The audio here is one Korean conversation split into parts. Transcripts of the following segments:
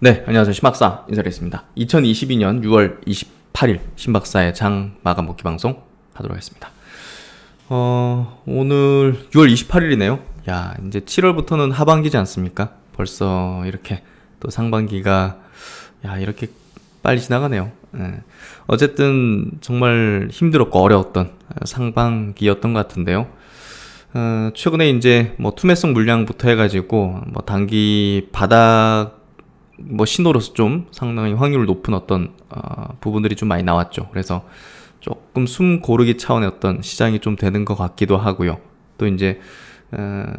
네, 안녕하세요. 신박사 인사드리겠습니다. 2022년 6월 28일 신박사의 장 마감 복귀 방송 하도록 하겠습니다. 오늘 6월 28일이네요. 야, 이제 7월부터는 하반기지 않습니까? 벌써 이렇게 또 상반기가 이렇게 빨리 지나가네요. 어쨌든 정말 힘들었고 어려웠던 상반기였던 것 같은데요. 최근에 이제 뭐 투매성 물량부터 해가지고 뭐 단기 바닥 신호로서 좀 상당히 확률 높은 어떤 부분들이 좀 많이 나왔죠. 그래서 조금 숨 고르기 차원의 어떤 시장이 좀 되는 것 같기도 하고요. 또 이제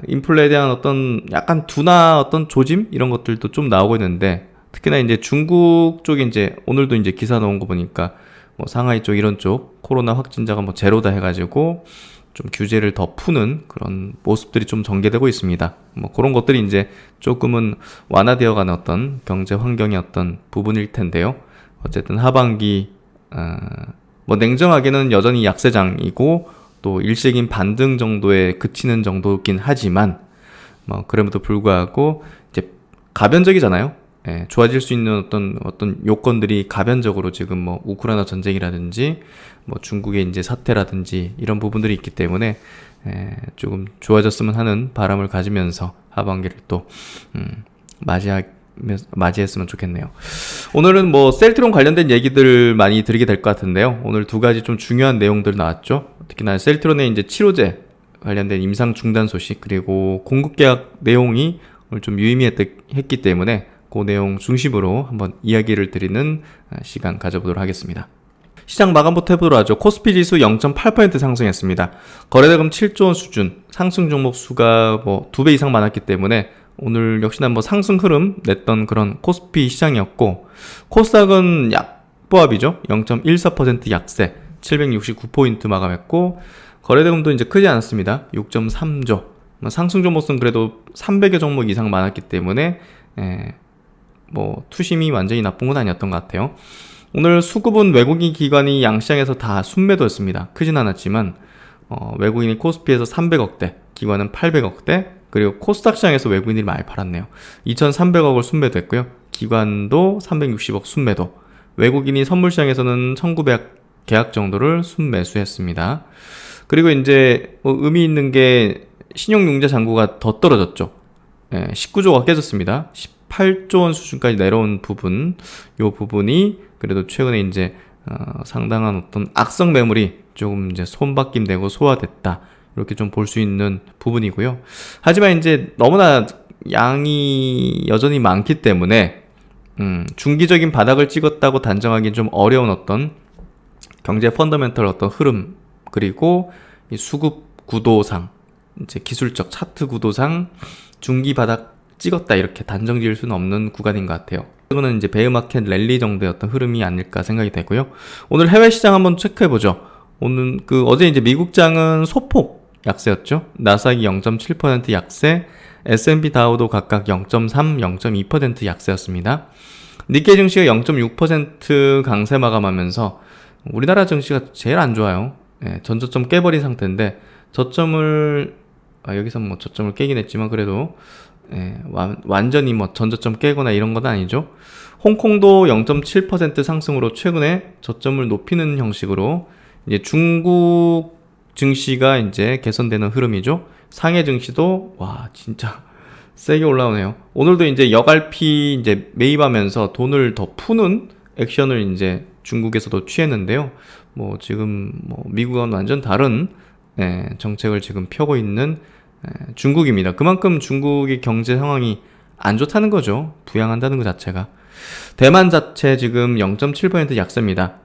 인플레에 대한 어떤 약간 둔화 어떤 조짐 이런 것들도 좀 나오고 있는데, 특히나 이제 중국 쪽에 이제 오늘도 이제 기사 나온 거 보니까 뭐 상하이 쪽 이런 쪽 코로나 확진자가 뭐 제로다 해가지고 좀 규제를 더 푸는 그런 모습들이 좀 전개되고 있습니다. 뭐 그런 것들이 이제 조금은 완화되어가는 어떤 경제 환경의 어떤 부분일 텐데요. 어쨌든 하반기 뭐 냉정하게는 여전히 약세장이고 또 일시적인 반등 정도에 그치는 정도긴 하지만 뭐 그럼에도 불구하고 이제 가변적이잖아요. 좋아질 수 있는 어떤 요건들이 가변적으로 지금 뭐 우크라이나 전쟁이라든지 뭐 중국의 이제 사태라든지 이런 부분들이 있기 때문에 조금 좋아졌으면 하는 바람을 가지면서 하반기를 또 맞이했으면 좋겠네요. 오늘은 뭐 셀트론 관련된 얘기들 많이 드리게 될 것 같은데요. 오늘 두 가지 좀 중요한 내용들 나왔죠. 특히나 셀트론의 이제 치료제 관련된 임상 중단 소식, 그리고 공급 계약 내용이 오늘 좀 유의미했기 때문에 그 내용 중심으로 한번 이야기를 드리는 시간 가져보도록 하겠습니다. 시장 마감부터 해보도록 하죠. 코스피 지수 0.8% 상승했습니다. 거래대금 7조 원 수준, 상승 종목 수가 뭐 2배 이상 많았기 때문에 오늘 역시나 뭐 상승 흐름 냈던 그런 코스피 시장이었고, 코스닥은 약보합이죠. 0.14% 약세, 769포인트 마감했고, 거래대금도 이제 크지 않았습니다. 6.3조. 상승 종목은 그래도 300여 종목 이상 많았기 때문에 뭐 투심이 완전히 나쁜 건 아니었던 것 같아요. 오늘 수급은 외국인 기관이 양시장에서 다 순매도였습니다. 크진 않았지만 외국인이 코스피에서 300억대, 기관은 800억대, 그리고 코스닥 시장에서 외국인들이 많이 팔았네요. 2300억을 순매도했고요. 기관도 360억 순매도, 외국인이 선물시장에서는 1900 계약 정도를 순매수했습니다. 그리고 이제 뭐 의미 있는 게 신용융자 잔고가 더 떨어졌죠. 19조가 깨졌습니다. 18조 원 수준까지 내려온 부분, 요 부분이 그래도 최근에 이제 상당한 어떤 악성 매물이 조금 이제 손바뀜 되고 소화됐다, 이렇게 좀 볼 수 있는 부분이고요. 하지만 이제 너무나 양이 여전히 많기 때문에 중기적인 바닥을 찍었다고 단정하기는 좀 어려운 어떤 경제 펀더멘털 어떤 흐름, 그리고 이 수급 구도상, 이제 기술적 차트 구도상 중기 바닥 찍었다 이렇게 단정 지을 수는 없는 구간인 것 같아요. 이거는 이제 베어마켓 랠리 정도의 어떤 흐름이 아닐까 생각이 되고요. 오늘 해외 시장 한번 체크해보죠. 오늘 어제 이제 미국장은 소폭 약세였죠. 나스닥이 0.7% 약세, S&P 다우도 각각 0.3, 0.2% 약세였습니다. 니케이 증시가 0.6% 강세 마감하면서 우리나라 증시가 제일 안 좋아요. 전저점 깨버린 상태인데, 저점을 여기서 뭐 저점을 깨긴 했지만 그래도 완전히 뭐 전저점 깨거나 이런 건 아니죠. 홍콩도 0.7% 상승으로 최근에 저점을 높이는 형식으로 이제 중국 증시가 이제 개선되는 흐름이죠. 상해 증시도 진짜 세게 올라오네요. 오늘도 이제 여갈피 이제 매입하면서 돈을 더 푸는 액션을 이제 중국에서도 취했는데요. 뭐 지금 뭐 미국은 완전 다른 정책을 지금 펴고 있는 중국입니다. 그만큼 중국의 경제 상황이 안 좋다는 거죠. 부양한다는 것 자체가. 대만 자체 지금 0.7% 약세입니다.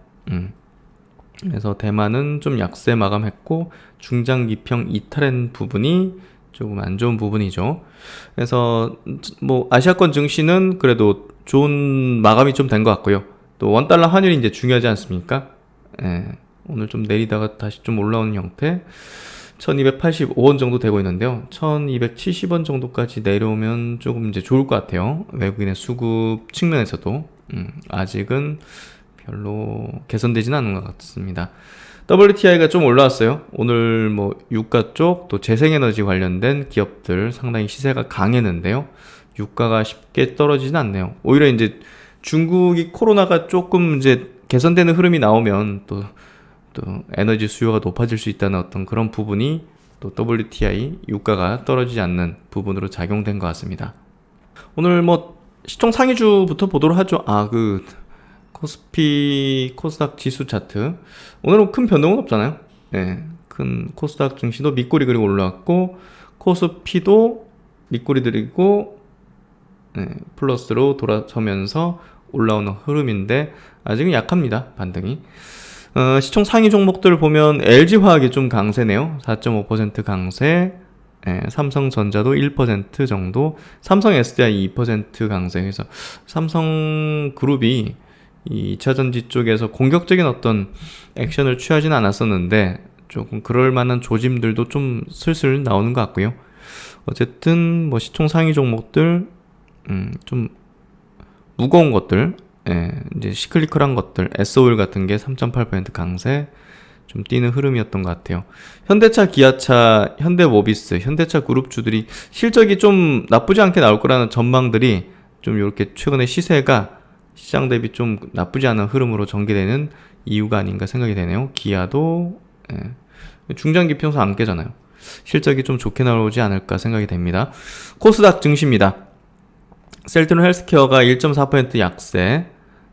그래서 대만은 좀 약세 마감했고, 중장기평 이탈한 부분이 조금 안 좋은 부분이죠. 그래서 뭐 아시아권 증시는 그래도 좋은 마감이 좀 된 것 같고요. 또 원달러 환율이 이제 중요하지 않습니까? 오늘 좀 내리다가 다시 좀 올라오는 형태. 1285원 정도 되고 있는데요. 1270원 정도까지 내려오면 조금 이제 좋을 것 같아요. 외국인의 수급 측면에서도 아직은 별로 개선되지는 않은 것 같습니다. WTI가 좀 올라왔어요. 오늘 뭐 유가 쪽 또 재생에너지 관련된 기업들 상당히 시세가 강했는데요. 유가가 쉽게 떨어지진 않네요. 오히려 이제 중국이 코로나가 조금 이제 개선되는 흐름이 나오면 또 에너지 수요가 높아질 수 있다는 어떤 그런 부분이 또 WTI 유가가 떨어지지 않는 부분으로 작용된 것 같습니다. 오늘 뭐 시총 상위주부터 보도록 하죠. 그 코스피 코스닥 지수 차트. 오늘은 큰 변동은 없잖아요. 네, 큰 코스닥 증시도 밑꼬리 그리고 올라왔고 코스피도 밑꼬리 들이고 플러스로 돌아서면서 올라오는 흐름인데 아직은 약합니다. 반등이. 시총 상위 종목들 보면 LG화학이 좀 강세네요. 4.5% 강세. 삼성전자도 1% 정도, 삼성 SDI 2% 강세. 그래서 삼성그룹이 이 2차전지 쪽에서 공격적인 어떤 액션을 취하지는 않았었는데 조금 그럴 만한 조짐들도 좀 슬슬 나오는 것 같고요. 어쨌든 뭐 시총 상위 종목들 좀 무거운 것들, 이제 시클리컬한 것들, S오일 같은 게 3.8% 강세 좀 뛰는 흐름이었던 것 같아요. 현대차, 기아차, 현대모비스, 현대차 그룹주들이 실적이 좀 나쁘지 않게 나올 거라는 전망들이 좀 이렇게 최근에 시세가 시장 대비 좀 나쁘지 않은 흐름으로 전개되는 이유가 아닌가 생각이 되네요. 기아도 중장기 평소 안 깨잖아요. 실적이 좀 좋게 나오지 않을까 생각이 됩니다. 코스닥 증시입니다. 셀트론 헬스케어가 1.4% 약세.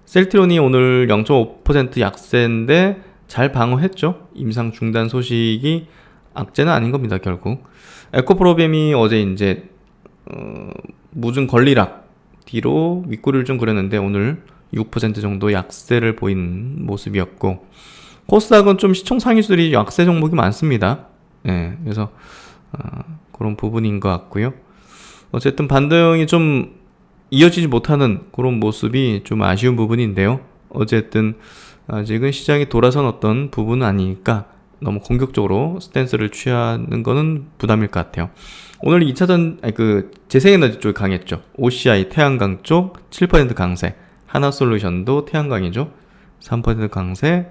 셀트론이 오늘 0.5% 약세인데 잘 방어했죠. 임상 중단 소식이 악재는 아닌 겁니다. 결국 에코프로비엠이 어제 이제 무슨 권리락 뒤로 윗꼬리를 좀 그렸는데 오늘 6% 정도 약세를 보이는 모습이었고, 코스닥은 좀 시총 상위수들이 약세 종목이 많습니다. 그래서 그런 부분인 것 같고요. 어쨌든 반등이 좀 이어지지 못하는 그런 모습이 좀 아쉬운 부분인데요. 어쨌든 아직은 시장이 돌아선 어떤 부분은 아니니까 너무 공격적으로 스탠스를 취하는 거는 부담일 것 같아요. 오늘 2차전 재생에너지 쪽이 강했죠. OCI 태양광 쪽 7% 강세, 하나솔루션도 태양광이죠. 3% 강세,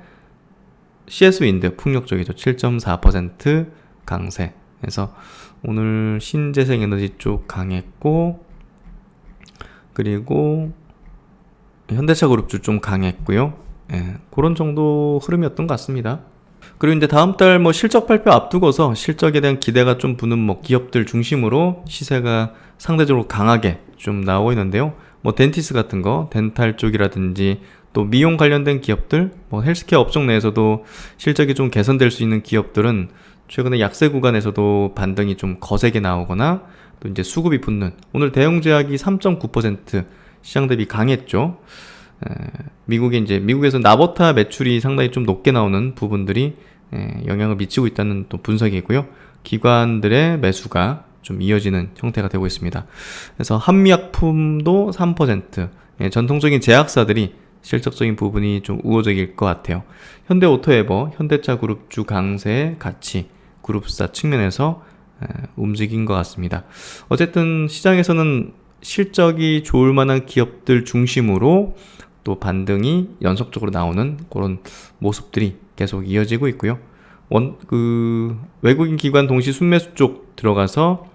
CS윈드 풍력 쪽이죠. 7.4% 강세. 그래서 오늘 신재생에너지 쪽 강했고, 그리고 현대차 그룹주 좀 강했고요. 그런 정도 흐름이었던 것 같습니다. 그리고 이제 다음 달 뭐 실적 발표 앞두고서 실적에 대한 기대가 좀 부는 뭐 기업들 중심으로 시세가 상대적으로 강하게 좀 나오고 있는데요. 뭐 덴티스 같은 거, 덴탈 쪽이라든지 또 미용 관련된 기업들, 뭐 헬스케어 업종 내에서도 실적이 좀 개선될 수 있는 기업들은 최근에 약세 구간에서도 반등이 좀 거세게 나오거나 또 이제 수급이 붙는, 오늘 대형제약이 3.9% 시장 대비 강했죠. 미국에서 나보타 매출이 상당히 좀 높게 나오는 부분들이 영향을 미치고 있다는 또 분석이고요. 기관들의 매수가 좀 이어지는 형태가 되고 있습니다. 그래서 한미약품도 3%, 전통적인 제약사들이 실적적인 부분이 좀 우호적일 것 같아요. 현대오토에버, 현대차 그룹주 강세 같이 그룹사 측면에서 움직인 것 같습니다. 어쨌든 시장에서는 실적이 좋을 만한 기업들 중심으로 또 반등이 연속적으로 나오는 그런 모습들이 계속 이어지고 있고요. 외국인 기관 동시 순매수 쪽 들어가서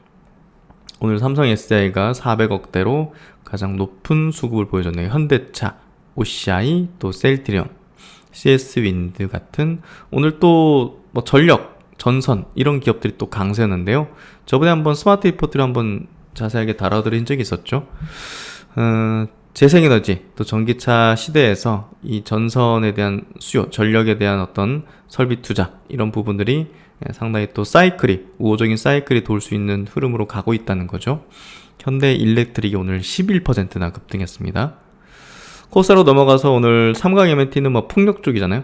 오늘 삼성 SDI가 400억대로 가장 높은 수급을 보여줬네요. 현대차, OCI, 또 셀트리온, CS윈드 같은, 오늘 또 뭐 전력, 전선 이런 기업들이 또 강세였는데요. 저번에 한번 스마트 리포트를 한번 자세하게 다뤄드린 적이 있었죠. 재생에너지 또 전기차 시대에서 이 전선에 대한 수요, 전력에 대한 어떤 설비 투자 이런 부분들이 상당히 또 우호적인 사이클이 돌 수 있는 흐름으로 가고 있다는 거죠. 현대 일렉트릭이 오늘 11%나 급등했습니다. 코스닥으로 넘어가서 오늘 삼강 M&T는 뭐 풍력 쪽이잖아요.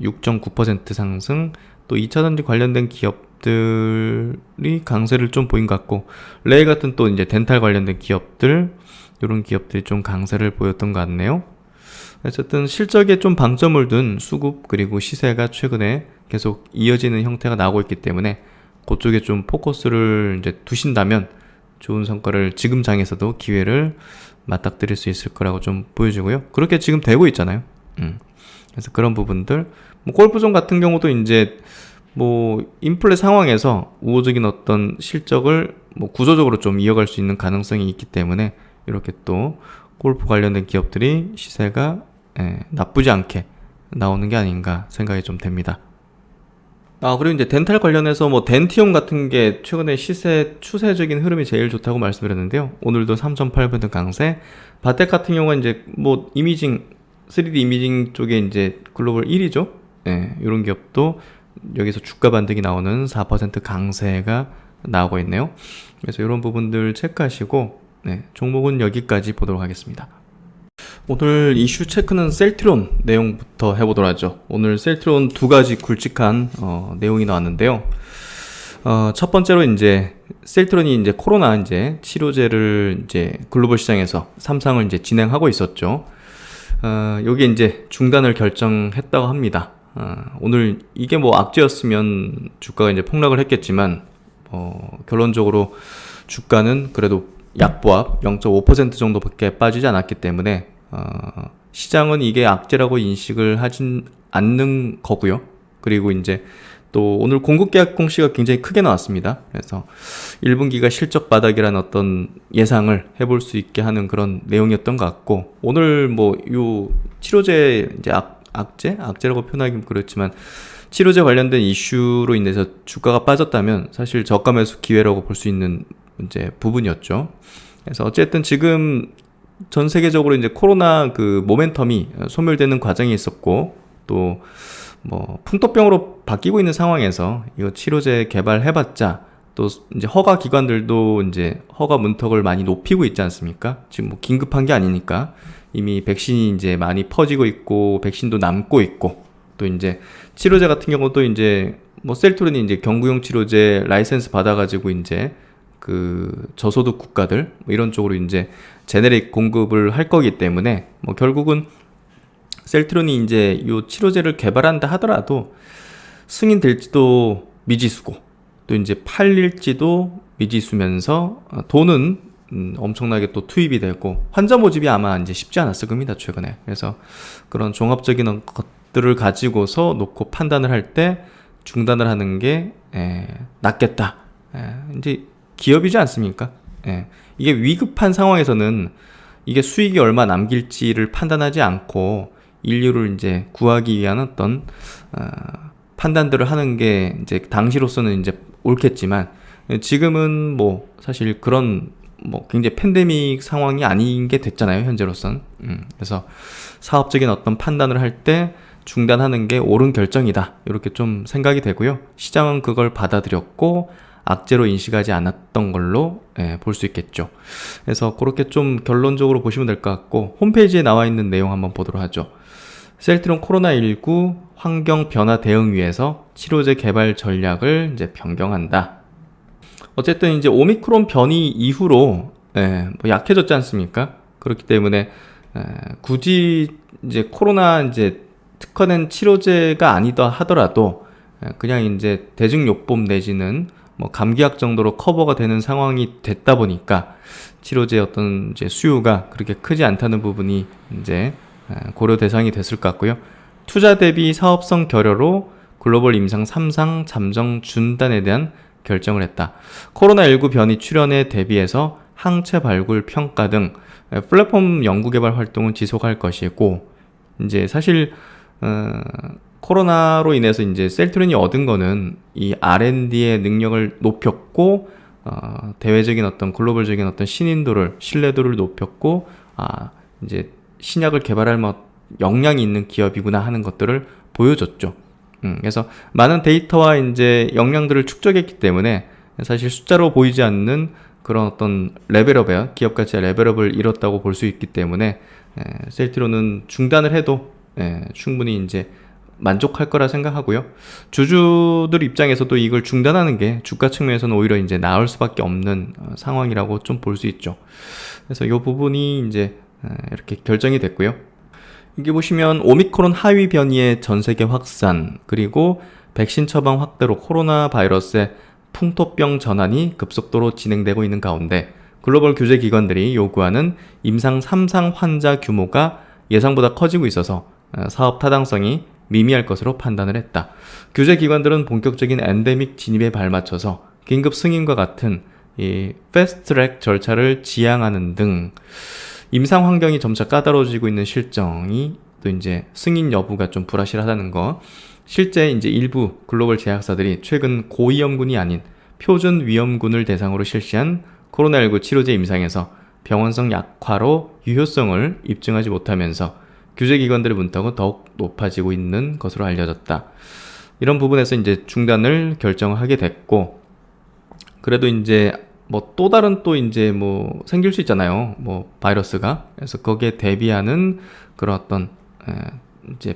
6.9% 상승, 또 2차전지 관련된 기업들이 강세를 좀 보인 것 같고, 레이 같은 또 이제 덴탈 관련된 기업들, 이런 기업들이 좀 강세를 보였던 것 같네요. 어쨌든 실적에 좀 방점을 둔 수급 그리고 시세가 최근에 계속 이어지는 형태가 나오고 있기 때문에 그쪽에 좀 포커스를 이제 두신다면 좋은 성과를 지금 장에서도 기회를 맞닥뜨릴 수 있을 거라고 좀 보여지고요. 그렇게 지금 되고 있잖아요. 그래서 그런 부분들, 뭐 골프존 같은 경우도 이제 뭐 인플레 상황에서 우호적인 어떤 실적을 뭐 구조적으로 좀 이어갈 수 있는 가능성이 있기 때문에 이렇게 또 골프 관련된 기업들이 시세가 나쁘지 않게 나오는 게 아닌가 생각이 좀 됩니다. 그리고 이제 덴탈 관련해서 뭐 덴티움 같은 게 최근에 시세 추세적인 흐름이 제일 좋다고 말씀드렸는데요. 오늘도 3.8% 강세. 바텍 같은 경우는 이제 뭐 이미징 3D 이미징 쪽에 이제 글로벌 1위죠. 이런 기업도 여기서 주가 반등이 나오는 4% 강세가 나오고 있네요. 그래서 이런 부분들 체크하시고 종목은 여기까지 보도록 하겠습니다. 오늘 이슈 체크는 셀트리온 내용부터 해보도록 하죠. 오늘 셀트리온 두 가지 굵직한 내용이 나왔는데요. 첫 번째로 이제 셀트리온이 이제 코로나 이제 치료제를 이제 글로벌 시장에서 3상을 이제 진행하고 있었죠. 여기 이제 중단을 결정했다고 합니다. 오늘 이게 뭐 악재였으면 주가가 이제 폭락을 했겠지만 결론적으로 주가는 그래도 약보합 0.5% 정도밖에 빠지지 않았기 때문에 시장은 이게 악재라고 인식을 하진 않는 거고요. 그리고 이제 또 오늘 공급 계약 공시가 굉장히 크게 나왔습니다. 그래서 1분기가 실적 바닥이라는 어떤 예상을 해볼 수 있게 하는 그런 내용이었던 것 같고, 오늘 뭐 요 치료제 이제 악재라고 표현하기는 그렇지만 치료제 관련된 이슈로 인해서 주가가 빠졌다면 사실 저가 매수 기회라고 볼 수 있는 이제 부분이었죠. 그래서 어쨌든 지금 전 세계적으로 이제 코로나 그 모멘텀이 소멸되는 과정이 있었고, 또 뭐 풍토병으로 바뀌고 있는 상황에서 이거 치료제 개발해봤자 또 이제 허가 기관들도 이제 허가 문턱을 많이 높이고 있지 않습니까? 지금 뭐 긴급한 게 아니니까 이미 백신이 이제 많이 퍼지고 있고 백신도 남고 있고, 또 이제 치료제 같은 경우도 이제 뭐 셀트리온이 이제 경구용 치료제 라이센스 받아가지고 이제 그 저소득 국가들 뭐 이런 쪽으로 이제 제네릭 공급을 할 거기 때문에 뭐 결국은 셀트리온이 이제 요 치료제를 개발한다 하더라도 승인될지도 미지수고, 또 이제 팔릴지도 미지수면서 돈은 엄청나게 또 투입이 되고 환자 모집이 아마 이제 쉽지 않았을 겁니다, 최근에. 그래서 그런 종합적인 것들을 가지고서 놓고 판단을 할 때 중단을 하는 게 낫겠다. 이제 기업이지 않습니까? 이게 위급한 상황에서는 이게 수익이 얼마 남길지를 판단하지 않고 인류를 이제 구하기 위한 어떤 판단들을 하는 게 이제 당시로서는 이제 옳겠지만, 지금은 뭐 사실 그런 뭐 굉장히 팬데믹 상황이 아닌 게 됐잖아요, 현재로선. 그래서 사업적인 어떤 판단을 할 때 중단하는 게 옳은 결정이다, 이렇게 좀 생각이 되고요. 시장은 그걸 받아들였고 악재로 인식하지 않았던 걸로 볼 수 있겠죠. 그래서 그렇게 좀 결론적으로 보시면 될 것 같고, 홈페이지에 나와 있는 내용 한번 보도록 하죠. 셀트리온 코로나19 환경 변화 대응 위해서 치료제 개발 전략을 이제 변경한다. 어쨌든 이제 오미크론 변이 이후로 뭐 약해졌지 않습니까? 그렇기 때문에 굳이 이제 코로나 이제 특화된 치료제가 아니다 하더라도 그냥 이제 대증요법 내지는 뭐 감기약 정도로 커버가 되는 상황이 됐다 보니까 치료제의 어떤 이제 수요가 그렇게 크지 않다는 부분이 이제 고려 대상이 됐을 것 같고요. 투자 대비 사업성 결여로 글로벌 임상 3상 잠정 중단에 대한 결정을 했다. 코로나19 변이 출현에 대비해서 항체 발굴 평가 등 플랫폼 연구개발 활동은 지속할 것이고, 이제 사실 코로나로 인해서 이제 셀트리온이 얻은 거는 이 R&D의 능력을 높였고, 대외적인 어떤 글로벌적인 어떤 신뢰도를 높였고, 이제 신약을 개발할 역량이 있는 기업이구나 하는 것들을 보여줬죠. 그래서 많은 데이터와 이제 역량들을 축적했기 때문에 사실 숫자로 보이지 않는 그런 어떤 레벨업에 기업 가치의 레벨업을 이뤘다고 볼 수 있기 때문에 셀트리온은 중단을 해도 충분히 이제 만족할 거라 생각하고요. 주주들 입장에서도 이걸 중단하는 게 주가 측면에서는 오히려 이제 나을 수밖에 없는 상황이라고 좀 볼 수 있죠. 그래서 이 부분이 이제 이렇게 결정이 됐고요. 여기 보시면 오미크론 하위 변이의 전 세계 확산, 그리고 백신 처방 확대로 코로나 바이러스의 풍토병 전환이 급속도로 진행되고 있는 가운데 글로벌 규제 기관들이 요구하는 임상 3상 환자 규모가 예상보다 커지고 있어서 사업 타당성이 미미할 것으로 판단을 했다. 규제 기관들은 본격적인 엔데믹 진입에 발맞춰서 긴급 승인과 같은 이 패스트트랙 절차를 지향하는 등 임상 환경이 점차 까다로워지고 있는 실정이 또 이제 승인 여부가 좀 불확실하다는 거. 실제 이제 일부 글로벌 제약사들이 최근 고위험군이 아닌 표준 위험군을 대상으로 실시한 코로나19 치료제 임상에서 병원성 약화로 유효성을 입증하지 못하면서 규제기관들의 문턱은 더욱 높아지고 있는 것으로 알려졌다. 이런 부분에서 이제 중단을 결정하게 됐고, 그래도 이제 뭐 또 다른 또 이제 뭐 생길 수 있잖아요. 뭐 바이러스가. 그래서 거기에 대비하는 그런 어떤 이제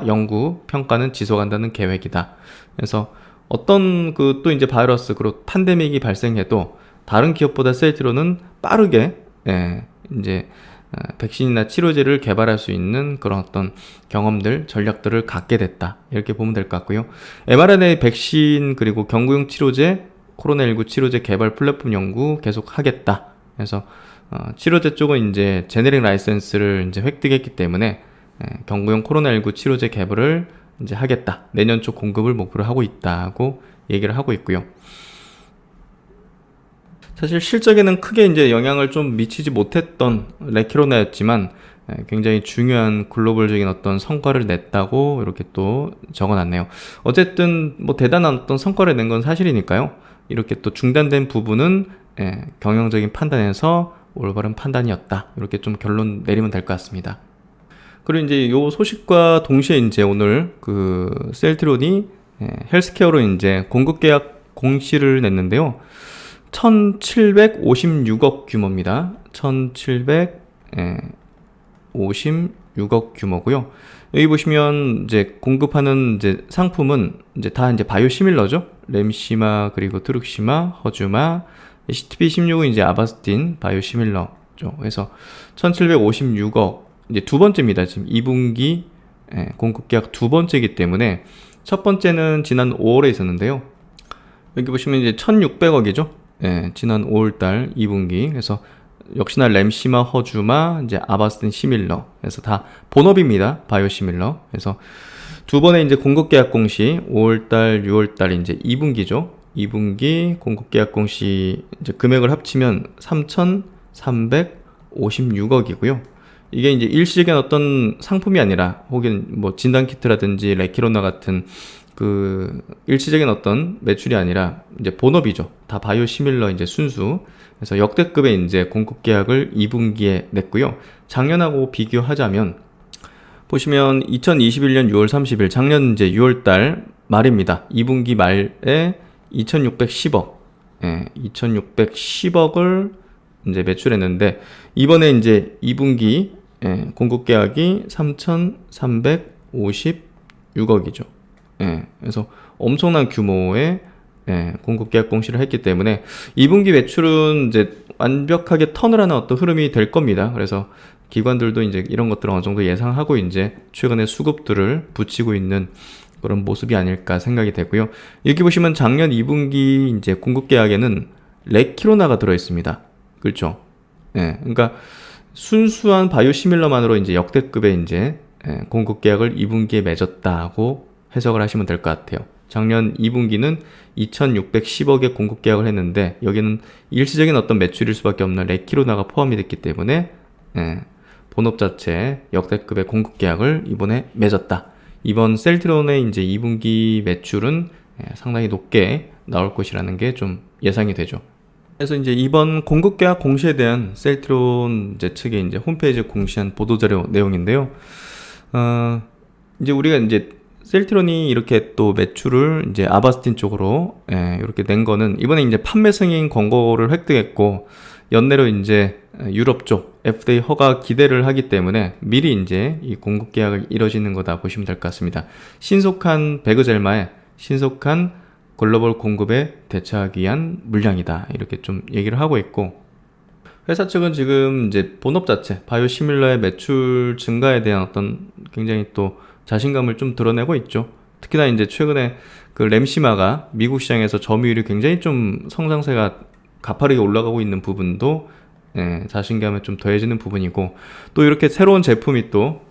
연구 평가는 지속한다는 계획이다. 그래서 어떤 그 또 이제 바이러스 그리고 팬데믹이 발생해도 다른 기업보다 셀트론은 빠르게 이제 백신이나 치료제를 개발할 수 있는 그런 어떤 경험들, 전략들을 갖게 됐다. 이렇게 보면 될 것 같고요. mRNA 백신 그리고 경구용 치료제, 코로나19 치료제 개발 플랫폼 연구 계속 하겠다. 그래서 치료제 쪽은 이제 제네릭 라이센스를 이제 획득했기 때문에 경구용 코로나19 치료제 개발을 이제 하겠다. 내년 초 공급을 목표로 하고 있다고 얘기를 하고 있고요. 사실 실적에는 크게 이제 영향을 좀 미치지 못했던 레키로나였지만 굉장히 중요한 글로벌적인 어떤 성과를 냈다고 이렇게 또 적어놨네요. 어쨌든 뭐 대단한 어떤 성과를 낸 건 사실이니까요. 이렇게 또 중단된 부분은 경영적인 판단에서 올바른 판단이었다. 이렇게 좀 결론 내리면 될 것 같습니다. 그리고 이제 요 소식과 동시에 이제 오늘 그 셀트론이 헬스케어로 이제 공급 계약 공시를 냈는데요. 1756억 규모입니다. 1756억 규모고요. 여기 보시면 이제 공급하는 이제 상품은 이제 다 이제 바이오시밀러죠. 램시마 그리고 트룩시마, 허주마, CTP16은 이제 아바스틴 바이오시밀러죠. 그래서 1756억 이제 두 번째입니다. 지금 2분기 공급 계약 두 번째이기 때문에 첫 번째는 지난 5월에 있었는데요. 여기 보시면 이제 1600억이죠. 지난 5월달 2분기. 그래서 역시나 램시마, 허주마, 이제 아바스틴 시밀러. 그래서 다 본업입니다. 바이오 시밀러. 그래서 두 번의 이제 공급 계약 공시 5월달, 6월달 이제 2분기죠. 2분기 공급 계약 공시 이제 금액을 합치면 3,356억이고요. 이게 이제 일시적인 어떤 상품이 아니라 혹은 뭐 진단키트라든지 레키로나 같은 그 일시적인 어떤 매출이 아니라 이제 본업이죠. 다 바이오 시밀러 이제 순수. 그래서 역대급의 이제 공급 계약을 2분기에 냈고요. 작년하고 비교하자면 보시면 2021년 6월 30일 작년 이제 6월 달 말입니다. 2분기 말에 2,610억. 2,610억을 이제 매출했는데 이번에 이제 2분기 공급 계약이 3,356억이죠. 그래서 엄청난 규모의 공급 계약 공시를 했기 때문에 2분기 매출은 이제 완벽하게 턴을 하는 어떤 흐름이 될 겁니다. 그래서 기관들도 이제 이런 것들을 어느 정도 예상하고 이제 최근에 수급들을 붙이고 있는 그런 모습이 아닐까 생각이 되고요. 여기 보시면 작년 2분기 이제 공급 계약에는 레키로나가 들어 있습니다. 그렇죠? 그러니까 순수한 바이오시밀러만으로 이제 역대급의 이제 공급 계약을 2분기에 맺었다고 해석을 하시면 될 것 같아요. 작년 2분기는 2,610억의 공급 계약을 했는데 여기는 일시적인 어떤 매출일 수밖에 없는 레키로나가 포함이 됐기 때문에 본업 자체 역대급의 공급 계약을 이번에 맺었다. 이번 셀트론의 이제 2분기 매출은 상당히 높게 나올 것이라는 게 좀 예상이 되죠. 그래서 이제 이번 공급 계약 공시에 대한 셀트론 이제 측의 이제 홈페이지에 공시한 보도자료 내용인데요. 이제 우리가 이제 셀트론이 이렇게 또 매출을 이제 아바스틴 쪽으로 이렇게 낸 거는 이번에 이제 판매 승인 권고를 획득했고 연내로 이제 유럽 쪽 FDA 허가 기대를 하기 때문에 미리 이제 이 공급 계약을 이뤄지는 거다 보시면 될 것 같습니다. 신속한 배그젤마의 신속한 글로벌 공급에 대처하기 위한 물량이다. 이렇게 좀 얘기를 하고 있고 회사 측은 지금 이제 본업 자체 바이오시밀러의 매출 증가에 대한 어떤 굉장히 또 자신감을 좀 드러내고 있죠. 특히나 이제 최근에 그 램시마가 미국 시장에서 점유율이 굉장히 좀 성장세가 가파르게 올라가고 있는 부분도 자신감에 좀 더해지는 부분이고 또 이렇게 새로운 제품이 또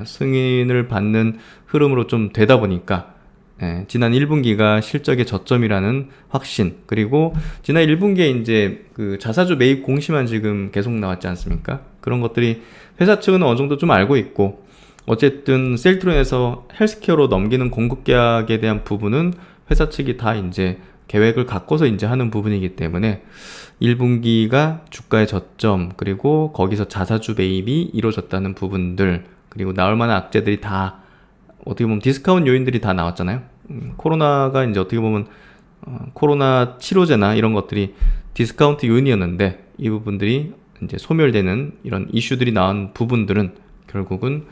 승인을 받는 흐름으로 좀 되다 보니까 지난 1분기가 실적의 저점이라는 확신, 그리고 지난 1분기에 이제 그 자사주 매입 공시만 지금 계속 나왔지 않습니까? 그런 것들이 회사 측은 어느 정도 좀 알고 있고, 어쨌든 셀트론에서 헬스케어로 넘기는 공급 계약에 대한 부분은 회사 측이 다 이제 계획을 갖고서 이제 하는 부분이기 때문에 1분기가 주가의 저점, 그리고 거기서 자사주 매입이 이루어졌다는 부분들, 그리고 나올 만한 악재들이 다 어떻게 보면 디스카운트 요인들이 다 나왔잖아요. 코로나가 이제 어떻게 보면 코로나 치료제나 이런 것들이 디스카운트 요인이었는데, 이 부분들이 이제 소멸되는 이런 이슈들이 나온 부분들은 결국은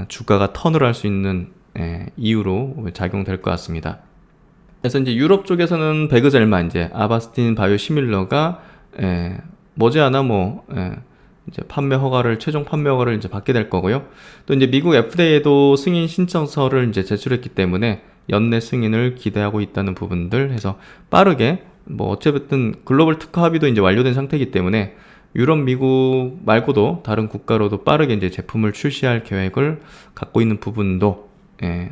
주가가 턴을 할 수 있는 이유로 작용될 것 같습니다. 그래서 이제 유럽 쪽에서는 베그젤만 이제 아바스틴 바이오시밀러가 머지않아 이제 최종 판매 허가를 이제 받게 될 거고요. 또 이제 미국 FDA에도 승인 신청서를 이제 제출했기 때문에 연내 승인을 기대하고 있다는 부분들 해서 빠르게 어쨌든 글로벌 특허 합의도 이제 완료된 상태이기 때문에 유럽, 미국 말고도 다른 국가로도 빠르게 이제 제품을 출시할 계획을 갖고 있는 부분도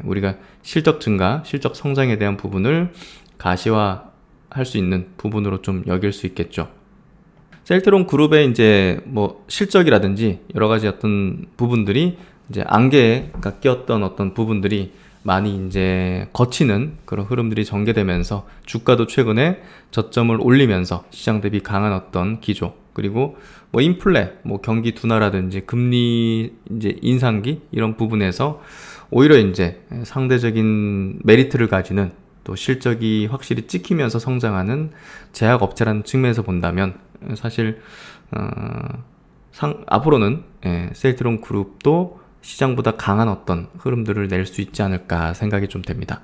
우리가 실적 증가, 실적 성장에 대한 부분을 가시화할 수 있는 부분으로 좀 여길 수 있겠죠. 셀트론 그룹의 이제 실적이라든지 여러 가지 어떤 부분들이 이제 안개가 꼈던 어떤 부분들이 많이 이제 거치는 그런 흐름들이 전개되면서 주가도 최근에 저점을 올리면서 시장 대비 강한 어떤 기조, 그리고 인플레, 경기 둔화라든지 금리 이제 인상기 이런 부분에서 오히려 이제 상대적인 메리트를 가지는, 또 실적이 확실히 찍히면서 성장하는 제약업체라는 측면에서 본다면 사실 앞으로는 셀트론 그룹도 시장보다 강한 어떤 흐름들을 낼 수 있지 않을까 생각이 좀 됩니다.